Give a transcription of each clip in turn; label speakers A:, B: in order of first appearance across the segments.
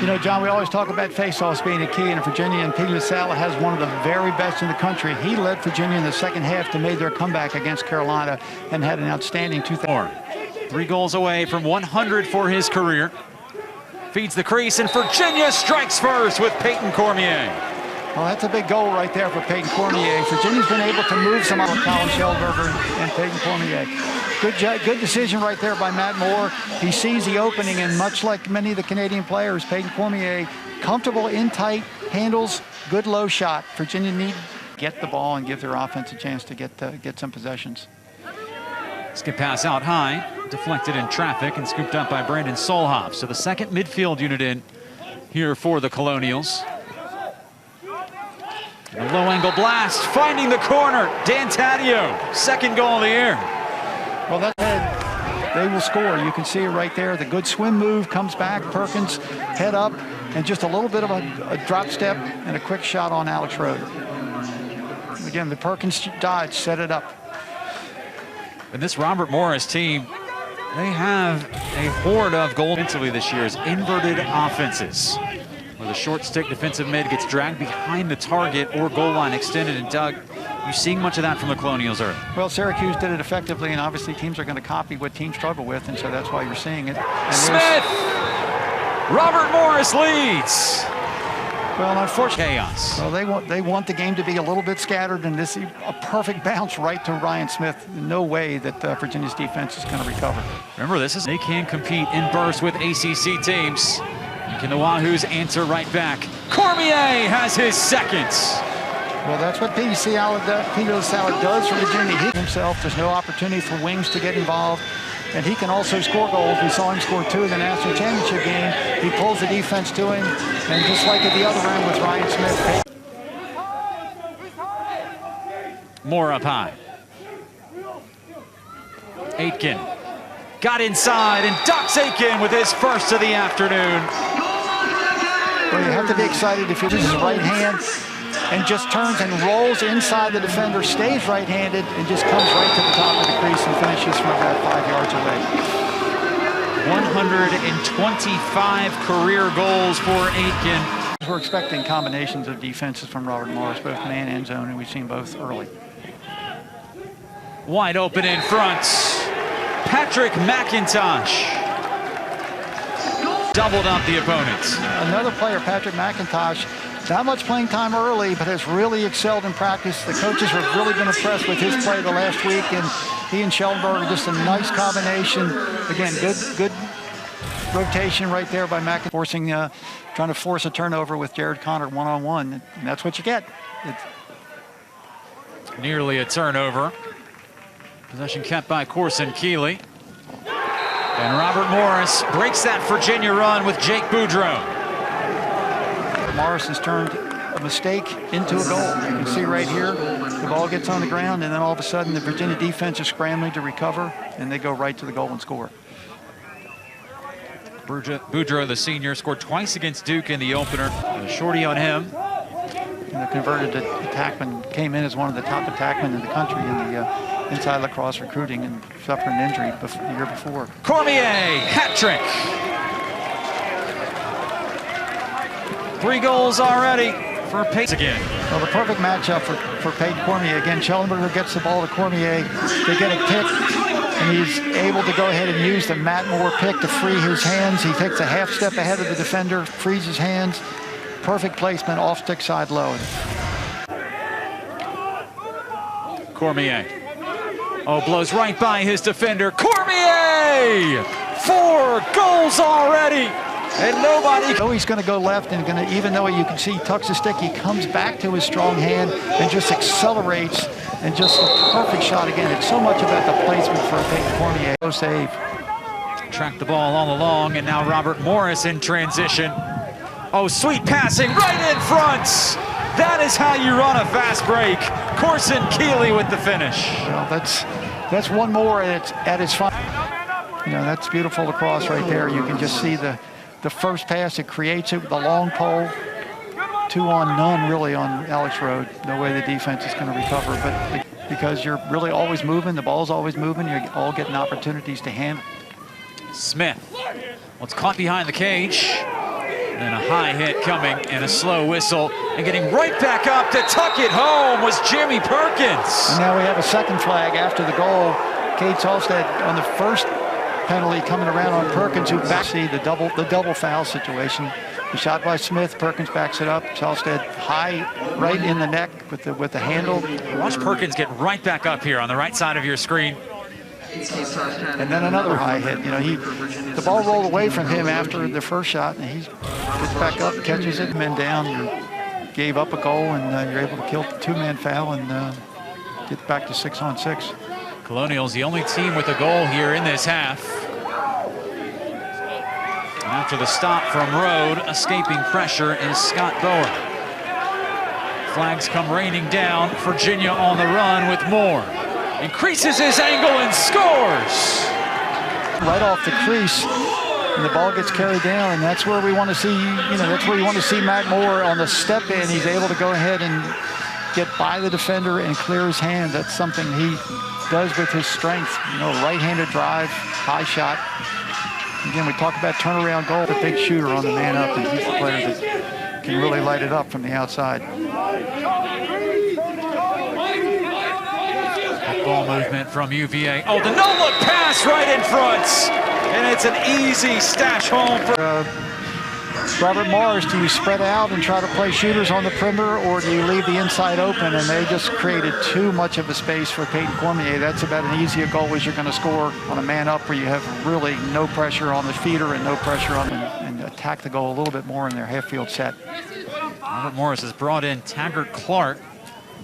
A: You know, John, we always talk about face-offs being a key, and Virginia, and Pete LaSalle has one of the very best in the country. He led Virginia in the second half to make their comeback against Carolina and had an outstanding 2000.
B: 3 goals away from 100 for his career. Feeds the crease, and Virginia strikes first with Peyton Cormier.
A: Well, that's a big goal right there for Peyton Cormier. Virginia's been able to move some on Colin Sheldberger and Peyton Cormier. Good decision right there by Matt Moore. He sees the opening, and much like many of the Canadian players, Peyton Cormier, comfortable in tight, handles, good low shot. Virginia need to get the ball and give their offense a chance to get some possessions.
B: Skip pass out high, deflected in traffic and scooped up by Brandon Solhoff. So the second midfield unit in here for the Colonials. A low angle blast, finding the corner. Dan Taddeo, second goal of the year.
A: Well, they will score. You can see it right there. The good swim move comes back. Perkins head up, and just a little bit of a drop step and a quick shot on Alex Rode. Again, the Perkins dodge set it up.
B: And this Robert Morris team, they have a horde of goals defensively this year's inverted offenses, where the short stick defensive mid gets dragged behind the target or goal line extended. And Doug, you seeing much of that from the Colonials early?
A: Well, Syracuse did it effectively, and obviously teams are going to copy what teams struggle with, and so that's why you're seeing it. And
B: Smith! Robert Morris leads.
A: Well, unfortunately,
B: chaos.
A: Well, they want the game to be a little bit scattered, and this a perfect bounce right to Ryan Smith. No way that Virginia's defense is going to recover.
B: Remember, they can compete in bursts with ACC teams. Can the Wahoos answer right back? Cormier has his second.
A: Well, that's what Pete LaSalle does for Virginia. He himself, there's no opportunity for wings to get involved, and he can also score goals. We saw him score 2 in the national championship game. He pulls the defense to him, and just like at the other end with Ryan Smith.
B: More up high. Aitken got inside, and Dox Aitken with his first of the afternoon.
A: Well, you have to be excited if he uses his right hand and just turns and rolls inside the defender, stays right-handed, and just comes right to the top of the crease and finishes from about 5 yards away.
B: 125 career goals for Aitken.
A: We're expecting combinations of defenses from Robert Morris, both man and zone, and we've seen both early.
B: Wide open in front. Patrick McIntosh doubled up the opponents.
A: Another player, Patrick McIntosh, not much playing time early, but has really excelled in practice. The coaches have really been impressed with his play the last week, and he and Sheldberger, just a nice combination. Again, good rotation right there by McIntosh, trying to force a turnover with Jared Connor one-on-one, and that's what you get.
B: Nearly a turnover. Possession kept by Corson Keeley. And Robert Morris breaks that Virginia run with Jake Boudreau.
A: Morris has turned a mistake into a goal. You can see right here, the ball gets on the ground, and then all of a sudden the Virginia defense is scrambling to recover, and they go right to the goal and score.
B: Boudreau, the senior, scored twice against Duke in the opener. A shorty on him.
A: And the converted attackman came in as one of the top attackmen in the country in the inside lacrosse recruiting, and suffered an injury the year before.
B: Cormier, hat trick. 3 goals already for Peyton again.
A: Well, the perfect matchup for Peyton Cormier. Again, Sheldberger gets the ball to Cormier. They get a pick, and he's able to go ahead and use the Matt Moore pick to free his hands. He takes a half step ahead of the defender, frees his hands. Perfect placement, off stick side low.
B: Cormier. Oh, blows right by his defender. Cormier! 4 goals already! And nobody.
A: Oh, he's going to go left, and even though you can see he tucks his stick, he comes back to his strong hand and just accelerates, and just a perfect shot again. It's so much about the placement for Peyton Cormier. No save.
B: Tracked the ball all along, and now Robert Morris in transition. Oh, sweet passing right in front. That is how you run a fast break. Corson Keeley with the finish.
A: Well, that's one more at its final. You know, that's beautiful lacrosse right there. You can just see the first pass, it creates it with the long pole. 2 on none really on Alex Rode. No way the defense is going to recover, but because you're really always moving, the ball's always moving, you're all getting opportunities to handle.
B: Smith. Well, it's caught behind the cage. And a high hit coming and a slow whistle. And getting right back up to tuck it home was Jimmy Perkins.
A: And now we have a second flag after the goal. Cade Salstead on the first penalty coming around on Perkins, who backs the double foul situation. The shot by Smith, Perkins backs it up. Salstead high right in the neck with the handle.
B: Watch Perkins get right back up here on the right side of your screen.
A: And then another high hit. You know, the ball rolled away from him after the first shot, and he gets back up, catches it, men down. You gave up a goal, and you're able to kill the two-man foul and get back to 6-on-6.
B: Colonial's the only team with a goal here in this half. And after the stop from Rode, escaping pressure is Scott Bower. Flags come raining down. Virginia on the run with Moore. Increases his angle and scores!
A: Right off the crease, and the ball gets carried down, and that's where we want to see, that's where you want to see Matt Moore on the step in. He's able to go ahead and get by the defender and clear his hand. That's something he does with his strength. Right-handed drive, high shot. Again, we talk about turnaround goal, the big shooter on the man up, and he's the player that can really light it up from the outside.
B: Ball movement from UVA. Oh, the no-look pass right in front. And it's an easy stash home for
A: Robert Morris. Do you spread out and try to play shooters on the perimeter, or do you leave the inside open? And they just created too much of a space for Peyton Cormier. That's about as easy a goal as you're going to score on a man up, where you have really no pressure on the feeder and no pressure on and attack the goal a little bit more in their half-field set.
B: Robert Morris has brought in Taggart Clark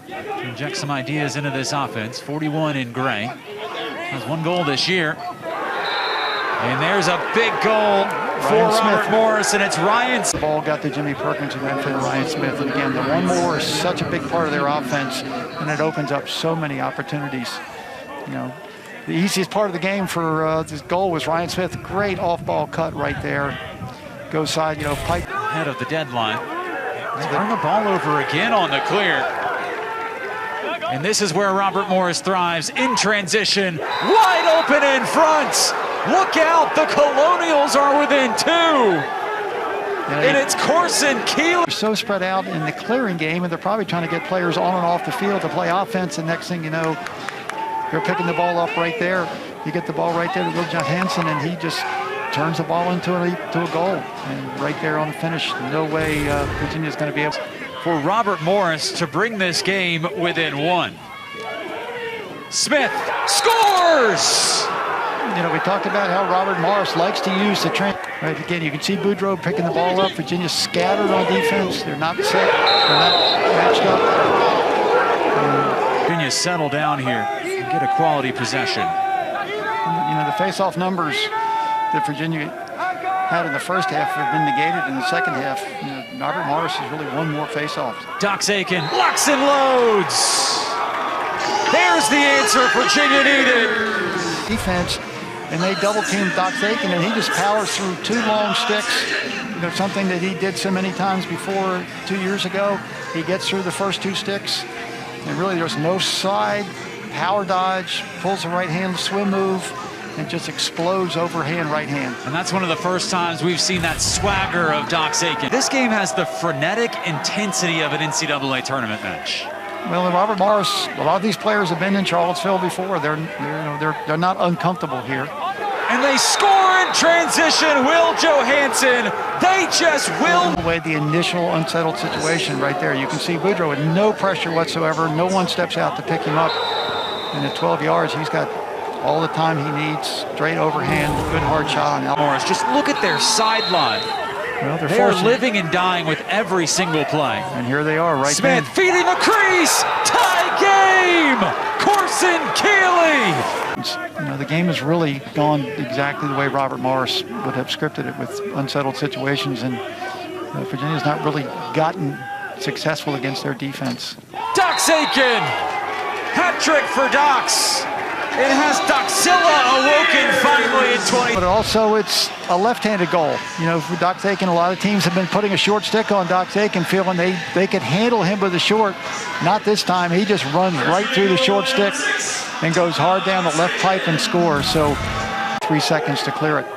B: to inject some ideas into this offense. 41 in gray. Has one goal this year. And there's a big goal for Robert Morris, and it's Ryan.
A: The ball got to Jimmy Perkins and then for Ryan Smith. And again, the one more is such a big part of their offense, and it opens up so many opportunities. The easiest part of the game for this goal was Ryan Smith. Great off-ball cut right there. Goes side, pipe.
B: Ahead of the deadline. Turn the ball over again on the clear. And this is where Robert Morris thrives in transition. Wide open in front. Look out, the Colonials are within 2. And it's Corson Keeley.
A: They're so spread out in the clearing game, and they're probably trying to get players on and off the field to play offense. And next thing you know, they're picking the ball up right there. You get the ball right there to Will Johansson, and he just turns the ball into a goal. And right there on the finish, no way Virginia's going to be able to.
B: For Robert Morris to bring this game within 1. Smith scores!
A: We talked about how Robert Morris likes to use the trend. Right, again, you can see Boudreaux picking the ball up. Virginia scattered on defense. They're not set. They're not matched up.
B: Virginia settle down here and get a quality possession.
A: The face-off numbers that Virginia had in the first half have been negated in the second half. Robert Morris has really won more face-offs.
B: Dox Aiken locks and loads. There's the answer Virginia needed.
A: Defense, and they double-teamed Dox Aiken, and he just powers through 2 long sticks. Something that he did so many times before 2 years ago. He gets through the first 2 sticks, and really there's no side, power dodge, pulls the right hand swim move, and just explodes overhand right hand.
B: And that's one of the first times we've seen that swagger of Dox Aiken. This game has the frenetic intensity of an NCAA tournament match.
A: Well, Robert Morris, a lot of these players have been in Charlottesville before. They're not uncomfortable here.
B: And they score in transition. Will Johansson, they just will.
A: Away the initial unsettled situation right there. You can see Boudreaux with no pressure whatsoever. No one steps out to pick him up. And at 12 yards, he's got all the time he needs. Straight overhand, good hard shot on
B: Morris. Just look at their sideline.
A: Well,
B: they are living and dying with every single play.
A: And here they are, right there.
B: Smith feeding the crease. Tie game. Corson Keeley.
A: The game has really gone exactly the way Robert Morris would have scripted it, with unsettled situations, and Virginia's not really gotten successful against their defense.
B: Dox Aiken. Hat trick for Dox. It has Doxilla awoken finally in 20.
A: But also it's a left-handed goal. For Dox Aiken, a lot of teams have been putting a short stick on Dox Aiken, feeling they could handle him with a short. Not this time. He just runs right through the short stick and goes hard down the left pipe and scores. So 3 seconds to clear it.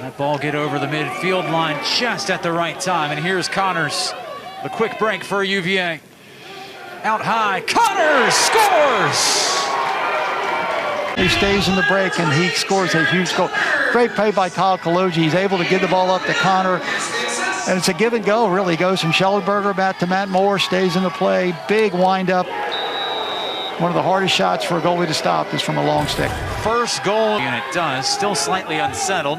B: That ball get over the midfield line just at the right time. And here's Connors. The quick break for UVA. Out high, Connors scores!
A: He stays in the break and he scores a huge goal. Great play by Kyle Kaloji. He's able to get the ball up to Connor. And it's a give and go, really. Goes from Schellenberger back to Matt Moore, stays in the play. Big wind up. One of the hardest shots for a goalie to stop is from a long stick.
B: First goal, and it does, still slightly unsettled.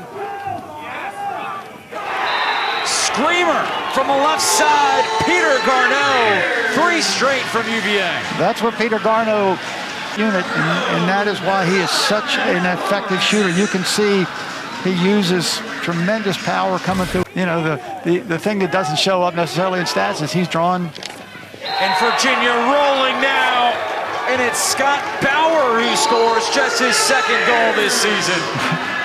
B: Screamer from the left side, Peter Garneau, 3 straight from UVA.
A: That's what Peter Garneau unit, and that is why he is such an effective shooter. You can see he uses tremendous power coming through. You know, the thing that doesn't show up necessarily in stats is he's drawn.
B: And Virginia rolling now, and it's Scott Bauer who scores just his 2nd goal this season.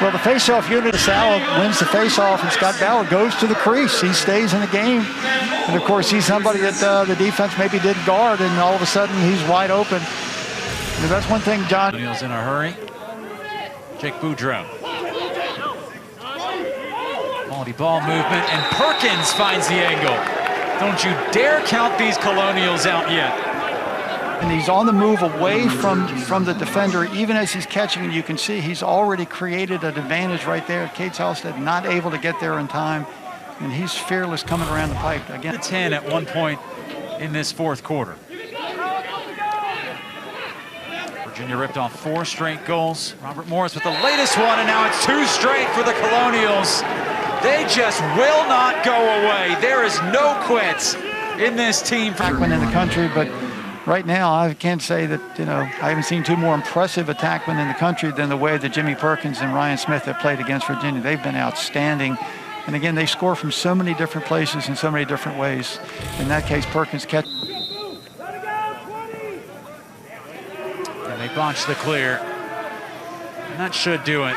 A: Well, the face-off unit, Sala wins the face-off, and Scott Bauer goes to the crease. He stays in the game. And, of course, he's somebody that the defense maybe didn't guard, and all of a sudden he's wide open. And that's one thing, John.
B: Neal's in a hurry. Jake Boudreau. Quality ball movement, and Perkins finds the angle. Don't you dare count these Colonials out yet.
A: And he's on the move away from the defender, even as he's catching, and you can see he's already created an advantage right there. Cates Halstead not able to get there in time, and he's fearless coming around the pipe. Again,
B: 10 at one point in this 4th quarter. Virginia ripped off 4 straight goals. Robert Morris with the latest one, and now it's 2 straight for the Colonials. They just will not go away. There is no quits in this team.
A: Attackmen in the country, but right now I can't say that, you know, I haven't seen 2 more impressive attackmen in the country than the way that Jimmy Perkins and Ryan Smith have played against Virginia. They've been outstanding. And again, they score from so many different places in so many different ways. In that case, Perkins catch.
B: And they botch the clear. And that should do it.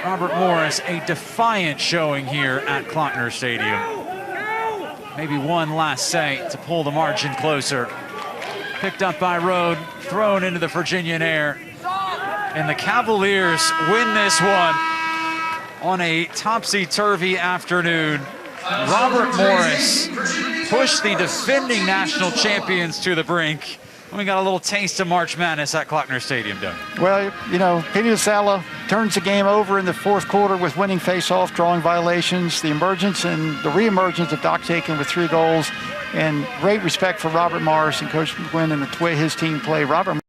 B: Robert Morris, a defiant showing here at Klockner Stadium. Maybe one last say to pull the margin closer. Picked up by Rode, thrown into the Virginian air. And the Cavaliers win this one on a topsy-turvy afternoon. Robert Morris pushed the defending national champions to the brink. And we got a little taste of March Madness at Klockner Stadium, Doug.
A: Well, you know, Peter Sala turns the game over in the 4th quarter with winning face-off, drawing violations, the emergence and the re-emergence of Doc Taken with 3 goals, and great respect for Robert Morris and Coach McGuinn and the way his team played. Robert